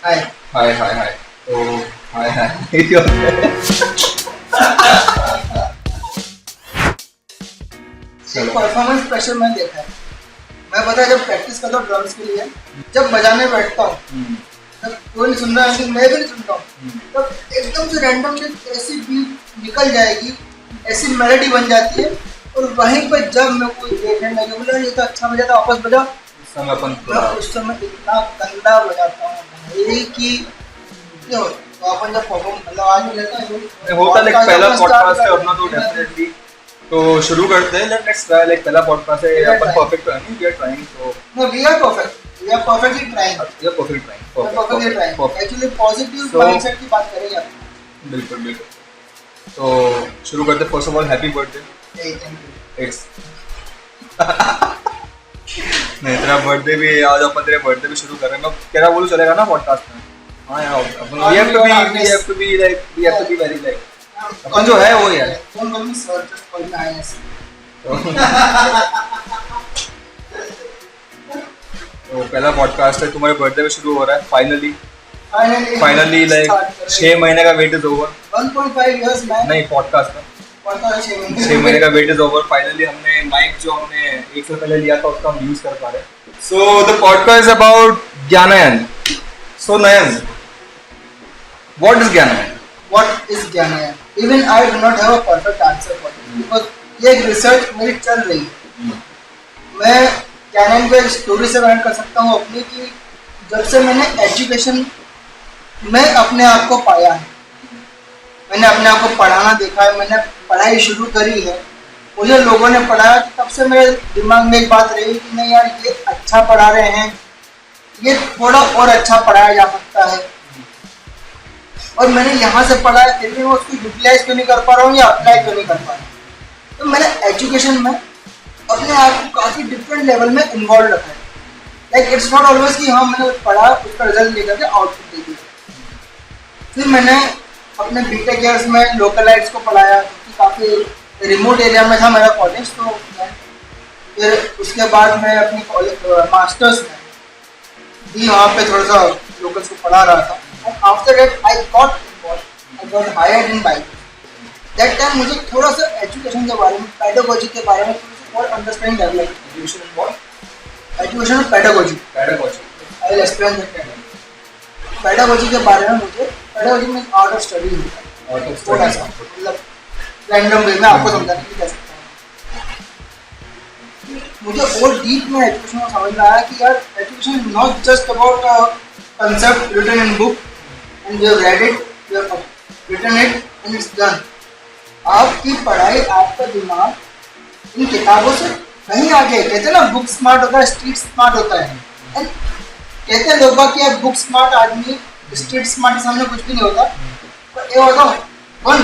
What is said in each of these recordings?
हाय हाय हाय हाय तो हाय हाय ये होता है। एक चलो परफॉर्मेंस प्रेशर मैंने देखा है। मैं पता है जब प्रैक्टिस करता हूँ ड्रम्स के लिए, जब बजाने बैठता हूँ तब कोई नहीं सुन रहा है, मैं भी नहीं सुनता हूँ, तब एकदम से रैंडम ऐसी बीट निकल जाएगी, ऐसी मेलोडी बन जाती है, और वहीं पर जब मैं कोई देखने लगे बोला ये तो अच्छा बजा था, वापस बजा। उस समय अपन मैं थोड़ा उस समय इतना गंदा बजाता हूँ भाई कि जो तो अपन जब परफॉर्म मतलब आज भी रहता है होता लाइक पहला podcast पॉडकास्ट है start अपना तो करते हैं। डेफिनेटली तो शुरू करते हैं। लेट्स ट्राई लाइक पहला पॉडकास्ट है We are upon trying. Perfect तो है नहीं, वी आर ट्राइंग तो No, we are perfect. We are perfectly trying. ये perfect We are perfectly trying. Trying Actually, positive So- mindset की बात करेंगे आप। बिल्कुल बिल्कुल। तो शुरू करते first of all happy birthday. Hey, thank you. It's नहीं तेरा बर्थडे भी आज अपन तेरे बर्थडे भी शुरू कर रहे हैं। मैं तेरा बोलूं चलेगा ना पॉडकास्ट में? हाँ यार अपन we have to be like we have to be very like अपन जो है वो ही है। Don't call me sir, just call me IS. तो पहला पॉडकास्ट है तुम्हारे बर्थडे में शुरू हो रहा है फाइनली Finally, लाइक start कर रहे 6 महीने का वेट इज ओवर। हैं। 1.5 years man. नहीं पॉडकास्ट का पढ़ता है 6 महीने का वेट इज ओवर। फाइनली हमने माइक जो हमने एक साल पहले लिया था उसका हम यूज कर पा रहे हैं। So the podcast is about Gyanayan. So Nayan what is Gyanayan? What is Gyanayana? Even I do not have a perfect answer for it because ये एक रिसर्च मेरी चल रही है। मैं ज्ञानयन को एक स्टोरी से बयान कर सकता हूँ अपनी कि जब से मैंने एजुकेशन में अपने आप को पाया है, मैंने अपने आप को पढ़ाना देखा है, मैंने पढ़ाई शुरू करी है, मुझे लोगों ने पढ़ाया, तब से मेरे दिमाग में एक बात रही कि नहीं यार ये अच्छा पढ़ा रहे हैं, ये थोड़ा और अच्छा पढ़ाया जा सकता है। और मैंने यहाँ से पढ़ा है फिर भी मैं उसको यूटिलाइज क्यों नहीं कर पा रहा हूँ या अप्लाई क्यों नहीं कर पा रहा हूँ। तो मैंने एजुकेशन में अपने आप को काफ़ी डिफरेंट लेवल में इन्वॉल्व रखा है। लाइक इट्स नॉट ऑलवेज कि हाँ मैंने पढ़ा उसका रिजल्ट लेकर के आउटपुट दे दिया। फिर मैंने अपने बीटेक ईयर्स में लोकलाइट्स को पढ़ाया क्योंकि काफ़ी रिमोट एरिया में था मेरा कॉलेज। तो फिर उसके बाद मैं अपनी कॉलेज मास्टर्स में भी वहाँ पे थोड़ा सा लोकल्स को पढ़ा रहा था। And after that I got involved, I got hired in BITE. That time मुझे थोड़ा सा एजुकेशन के बारे में, पेडागोजी के बारे में थोड़ा सा और understanding develop. Education is what? Education और pedagogy. Pedagogy. I will explain that. Pedagogy के बारे में मुझे, पेडागोजी में आर्ट ऑफ स्टडी होता है। आर्ट ऑफ थोड़ा सा मतलब रैंडम वे में आपको समझाने के लिए कह सकता हूँ। मुझे और डीप में एजुकेशन को समझ में आया कि यार education is not just about a concept written in book and you have read it, you have written it and it's done. आपकी पढ़ाई, आपका दिमाग इन किताबों से कहीं आगे। कहते हैं ना बुक स्मार्ट होता है स्ट्रीट स्मार्ट होता है। And कहते हैं लोग कि यार बुक स्मार्ट आदमी स्ट्रीट स्मार्ट के सामने कुछ भी नहीं होता। पर ये होता one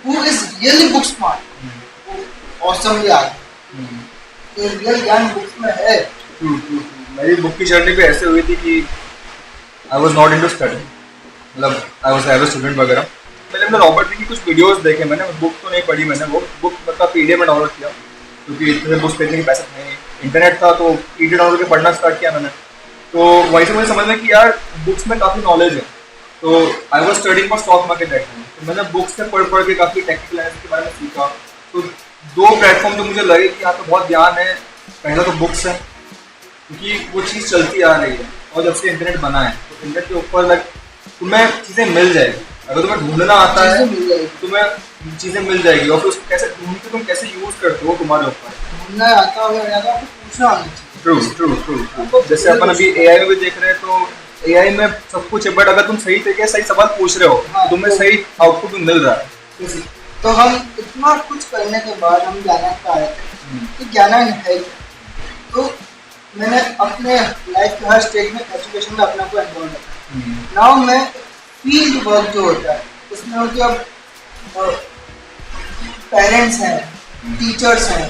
who is really book smart awesomely आगे। ये रियल ज्ञान बुक्स में है। मेरी बुक की जर्नी भी ऐसे हुई थी कि I was not into study. मतलब आई वाज स्टूडेंट वगैरह। मैंने रॉबर्ट की कुछ वीडियोस देखे, मैंने बुक तो नहीं पढ़ी, मैंने वो बुक मतलब पीडीएफ में डाउनलोड किया क्योंकि इतने बुक्स खरीदने के पैसे थे नहीं, इंटरनेट था तो पीडीएफ डाउनलोड करके पढ़ना स्टार्ट किया मैंने। तो वहीं से मुझे समझ में कि यार बुक्स में काफ़ी नॉलेज है। तो I was studying for stock market that time. तो मैंने बुक्स से पढ़ के काफ़ी टेक्निकल एनालिसिस के बारे में सीखा। तो 2 प्लेटफॉर्म जो मुझे लगे कि यहाँ पे बहुत ज्ञान है, पहला तो बुक्स है क्योंकि वो चीज़ चलती आ रही है और जब से इंटरनेट बना है तो इंटरनेट के ऊपर लाइक तुम्हें चीज़ें मिल जाएगी। अगर तुम्हें ढूंढना आता है तुम्हें चीज़ें मिल जाएगी और फिर उसको कैसे ढूंढ के तुम कैसे यूज़ करते हो तुम्हारे ऊपर। ढूंढना आता होगा ज़्यादा, आपको पूछना आना चाहिए। ट्रू। जैसे अपन अभी एआई में भी देख रहे हैं तो एआई में सब कुछ है, बट अगर तुम सही तरीके सही सवाल पूछ रहे हो तो तुम्हें सही आउटपुट भी मिल रहा है। तो हम इतना कुछ करने के बाद हम ज्ञानयन पे आए थे कि ज्ञानयन है क्या। तो मैंने अपने लाइफ के हर स्टेज में एजुकेशन में अपने को इन्वॉल्व रखा। नाउ मैं फील्ड वर्क जो होता है उसमें होती अब पेरेंट्स हैं, टीचर्स हैं,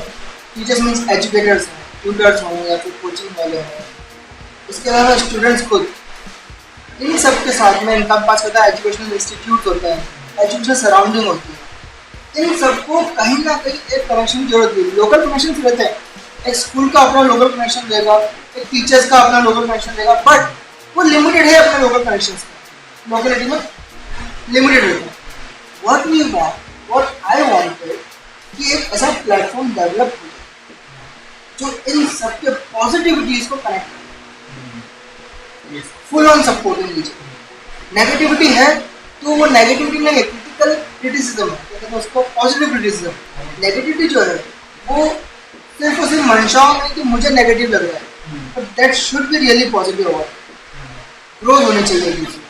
टीचर्स मीन्स एजुकेटर्स हैं, ट्यूटर्स हों या फिर कोचिंग वाले हों, इसके अलावा स्टूडेंट्स खुद, इन सब के साथ में इनका पास होता है एजुकेशनल इंस्टीट्यूट होते हैं, एजुकेशनल सराउंडिंग होती है। इन सबको कहीं ना कहीं एक कनेक्शन की जरूरत है। लोकल कनेक्शन रहते हैं, एक स्कूल का अपना लोकल कनेक्शन रहेगा, एक टीचर्स का अपना लोकल कनेक्शन रहेगा, बट वो लिमिटेड है अपने लोकल कनेक्शंस में, लोकेलिटी में लिमिटेड रहता है। व्हाट आई वांटेड कि एक ऐसा प्लेटफॉर्म डेवलप हो जो इन सबके पॉजिटिविटीज को कनेक्ट करे, फुल ऑन सपोर्टिंग लीजिए। नेगेटिविटी है तो वो नेगेटिविटी नहीं है, क्रिटिकल क्रिटिसिज्म है, कहते हैं उसको पॉजिटिव क्रिटिसिज्म। नेगेटिविटी जो है वो सिर्फ और सिर्फ मंशाओं में कि मुझे नेगेटिव लग रहा है, but that should be really positive over, growth होनी चाहिए किसी।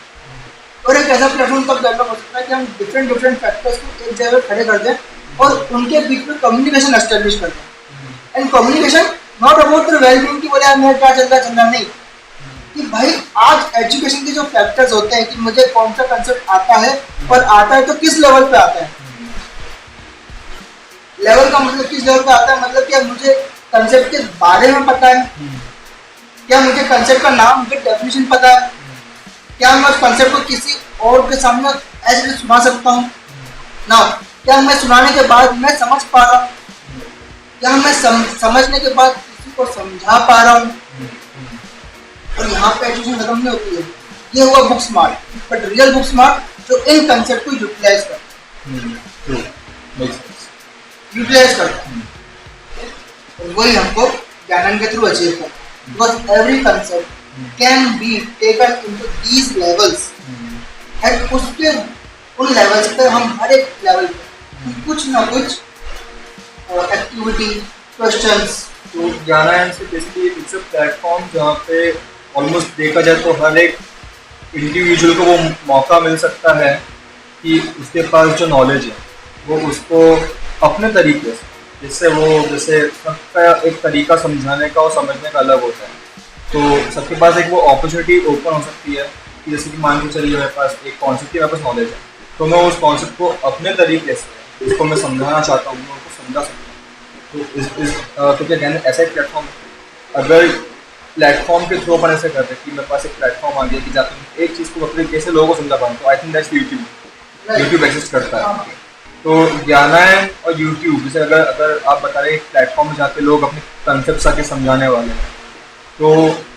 और एक ऐसा प्लेटफॉर्म तब डेवलप हो सकता है कि हम डिफरेंट फैक्टर्स को एक जगह खड़े कर दें और उनके बीच में कम्युनिकेशन एस्टेब्लिश कर दें। And communication not about the wellbeing की बोले यार मेरा क्या चल रहा नहीं, कि भाई आज एजुकेशन के जो फैक्टर्स होते हैं कि मुझे कौन सा कंसेप्ट आता है और आता है तो किस लेवल पे आता है। लेवल का मतलब किस लेवल पे आता है, मतलब क्या मुझे कंसेप्ट के बारे में पता है, क्या मुझे कंसेप्ट का नाम विद डेफिनेशन पता है, क्या मैं उस कंसेप्ट को किसी और के सामने ऐसे सुना सकता हूँ ना, क्या मैं सुनाने के बाद मैं समझ पा रहा हूँ, क्या मैं समझने के बाद किसी को समझा पा रहा हूँ। और यहाँ पे एजुकेशन खत्म नहीं होती है, ये हुआ book smart, but real book smart जो इन कंसेप्ट को यूटिलाइज करता है, वही हमको ज्ञानन के थ्रू अचीव करता है। Because every concept can be taken into these levels, and उसके उन लेवल्स पे हम हर एक लेवल पे कुछ ना कुछ एक्टिविटी क्वेश्चंस। तो ज्ञानायन से बेसिकली इट्स अ प्लेटफॉर्म जहाँ पे ऑलमोस्ट देखा जाए तो हर एक इंडिविजुअल को वो मौका मिल सकता है कि उसके पास जो नॉलेज है वो उसको अपने तरीके से, जैसे सबका एक तरीका समझाने का और समझने का अलग होता है, तो सबके पास एक वो अपॉर्चुनिटी ओपन हो सकती है कि जैसे कि मान के चलिए मेरे पास एक कॉन्सेप्ट की मेरे पास नॉलेज है, तो मैं उस कॉन्सेप्ट को अपने तरीके से जिसको मैं समझाना चाहता हूँ मैं उसको समझा सकता हूँ। तो क्या कहना ऐसा एक प्लेटफॉर्म, अगर प्लेटफॉर्म के थ्रू अपन ऐसे करते हैं कि मेरे पास एक प्लेटफॉर्म आ गया कि जाते हैं एक चीज़ को अपने कैसे लोगों को समझा पाऊँ, तो I think that's YouTube exist करता है। तो ज्ञानायन और यूट्यूब जैसे अगर आप बता रहे हैं प्लेटफॉर्म जहाँ पे लोग अपने कंसेप्ट आके समझाने वाले हैं, तो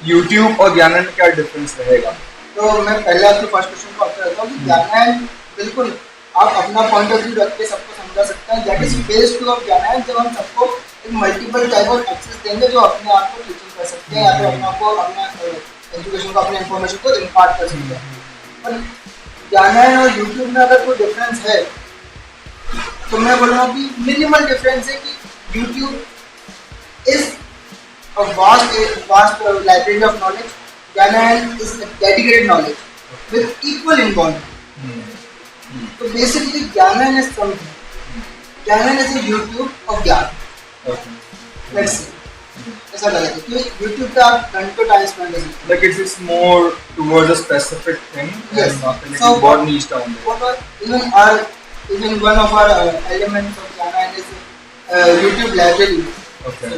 YouTube और ज्ञानायन में क्या डिफरेंस रहेगा? तो मैं पहले आपके फर्स्ट क्वेश्चन को आंसर देता हूँ कि ज्ञानायन बिल्कुल आप अपना पॉइंट ऑफ व्यू रख के सबको समझा सकते हैं। That is based to of Gyanayan, जब हम सबको एक मल्टीपल टाइप ऑफ एक्सेस देंगे जो अपने आप को टीचिंग कर सकते हैं या फिर अपने आप को अपना एजुकेशन को अपने इन्फॉर्मेशन को इम्पार्ट कर सकते हैं। पर ज्ञानायन और यूट्यूब में अगर कोई डिफरेंस है तो मैं बोलूँगा कि मिनिमल डिफरेंस है कि YouTube is a vast library of knowledge. ज्ञानायन is a dedicated knowledge with equal involvement. So basically, ज्ञानायन is something. ज्ञानायन is a YouTube of ज्ञान. Let's say. ऐसा लगा क्योंकि YouTube पे आप घंटों टाइम स्पेंड कर सकते हैं. Like it is more towards a specific thing. Yes. So बहुत niche down there. Even one of our elements of ज्ञानायन is YouTube library. Okay.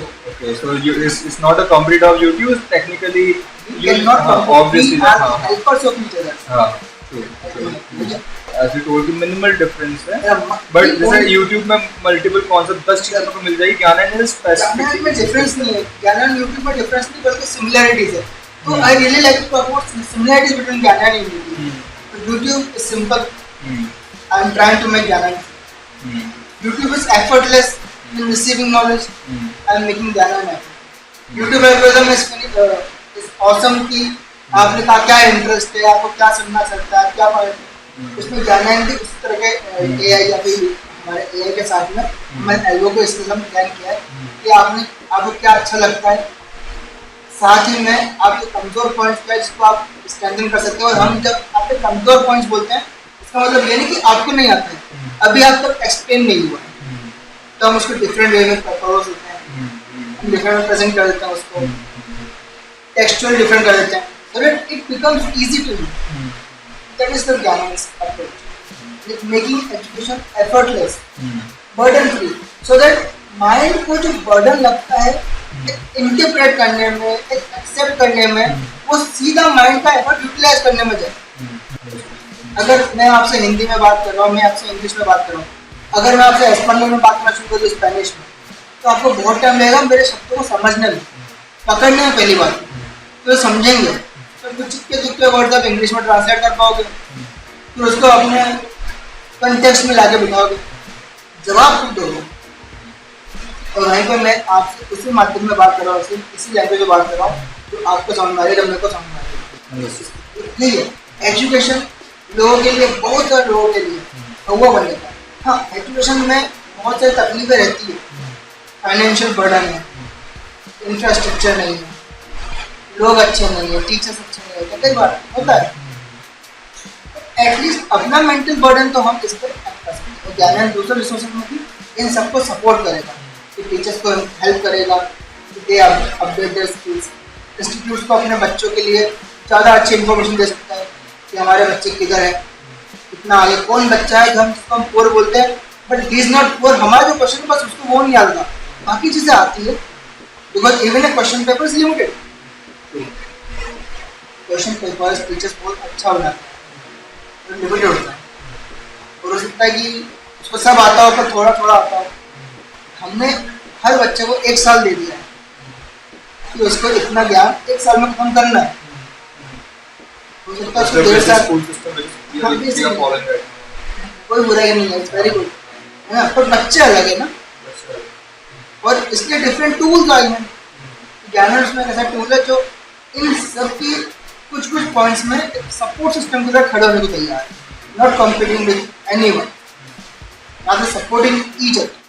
So it's not a competitor of YouTube. It's technically you cannot obviously we are helpers of each other. True. As you told, minimal difference है. But जैसे YouTube में multiple concept 10 चीज़ों को मिल जाएगी, ज्ञानायन में specific. ज्ञानायन में difference नहीं है. ज्ञानायन YouTube में difference नहीं बल्कि similarities है. तो I really like to talk about similarities between ज्ञानायन and YouTube. YouTube is simple. I am trying to make ज्ञानायन. YouTube is effortless in receiving knowledge. I am making ज्ञानायन happen. YouTube algorithm is awesome कि आपने कहा क्या interest है, आपको क्या सुनना चाहता है, क्या उसमें ज्ञानायन भी उस तरह के AI या फिर हमारे AI के साथ में मैंने एल्गो को इस तरह प्लान किया है कि आपको क्या अच्छा लगता है, साथ ही में आपके कमजोर पॉइंट्स क्या है जिसको आप स्ट्रेंथन कर सकते हो। और हम जब आपके कमजोर पॉइंट्स बोलते हैं इसका मतलब ये नहीं कि आपको नहीं आता है, अभी आप तक एक्सप्लेन नहीं हुआ, तो हम उसको डिफरेंट वे में प्रपोज होते हैं, हम डिफरेंट प्रेजेंट कर देते हैं, उसको टेक्सचुअल डिफरेंट कर देते हैं, so that it becomes easy to do. That is the Gyanan's approach, like making education effortless, burden free, so that mind को जो बर्डन लगता है इंटरप्रेट करने में, एक्सेप्ट करने में, वो सीधा माइंड का एफर्ट यूटिलाइज करने में जाए। अगर मैं आपसे हिंदी में बात कर रहा हूँ, मैं आपसे इंग्लिश में बात कर रहा हूँ, अगर मैं आपसे एस्पेनिश में बात करना शुरू कर दूँ, स्पेनिश में, तो आपको बहुत टाइम लगेगा मेरे शब्दों को समझने में, पकड़ने में पहली बार, तो समझेंगे, तो कुछ चिक्के दुक्के वर्ड आप इंग्लिश में ट्रांसलेट कर पाओगे, फिर उसको अपने कंटेक्स्ट में लाके बिठाओगे, जवाब खुद दोगे। और वहीं पर मैं आपसे उसी माध्यम में बात कर रहा हूँ, इसी लैंग्वेज में बात कर रहा हूँ जो आपको समझ में आ रही है, जब मेरे को समझ में आ रही है। यही है एजुकेशन, लोगों के लिए, बहुत सारे लोगों के लिए हुआ बनने का। हाँ, एजुकेशन में बहुत सारी तकलीफें रहती है, फाइनेंशियल बर्डन है, इंफ्रास्ट्रक्चर नहीं है, लोग अच्छे नहीं है, टीचर्स अच्छे नहीं है, कई बार होता है। एटलीस्ट अपना मेंटल बर्डन तो हम इस पर कर सकते हैं, और ज्ञान दूसरे रिसोर्सेज में भी इन सबको सपोर्ट करेगा, कि टीचर्स को हेल्प करेगा कि दे अपडेट देयर स्किल्स, इंस्टीट्यूट्स को अपने बच्चों के लिए ज़्यादा अच्छी इन्फॉर्मेशन दे सकता है कि हमारे बच्चे किधर है, कितना आगे, कौन बच्चा है, हम जिसको हम पुअर बोलते हैं but he is not poor. हमारा जो क्वेश्चन बस उसको वो नहीं आता, बाकी चीज़ें आती है, because even a question paper is limited. Question paper teachers बहुत अच्छा बनाते हैं, लिमिटेड होता है, और हो सकता है कि उसको सब आता हो पर थोड़ा थोड़ा आता हो। हमने हर बच्चे को 1 साल दे दिया है कि उसको इतना ज्ञान 1 साल में खत्म करना है, हो सकता है उसको 1.5 साल। कोई बुराई नहीं है, इट्स वेरी गुड, है ना, पर बच्चे अलग है ना, और इसके डिफरेंट टूल्स आए हैं। ज्ञानर्स में ऐसा टूल है जो इन सब की कुछ कुछ पॉइंट्स में एक सपोर्ट सिस्टम के साथ खड़े होने को तैयार है, not competing with anyone, rather supporting each other।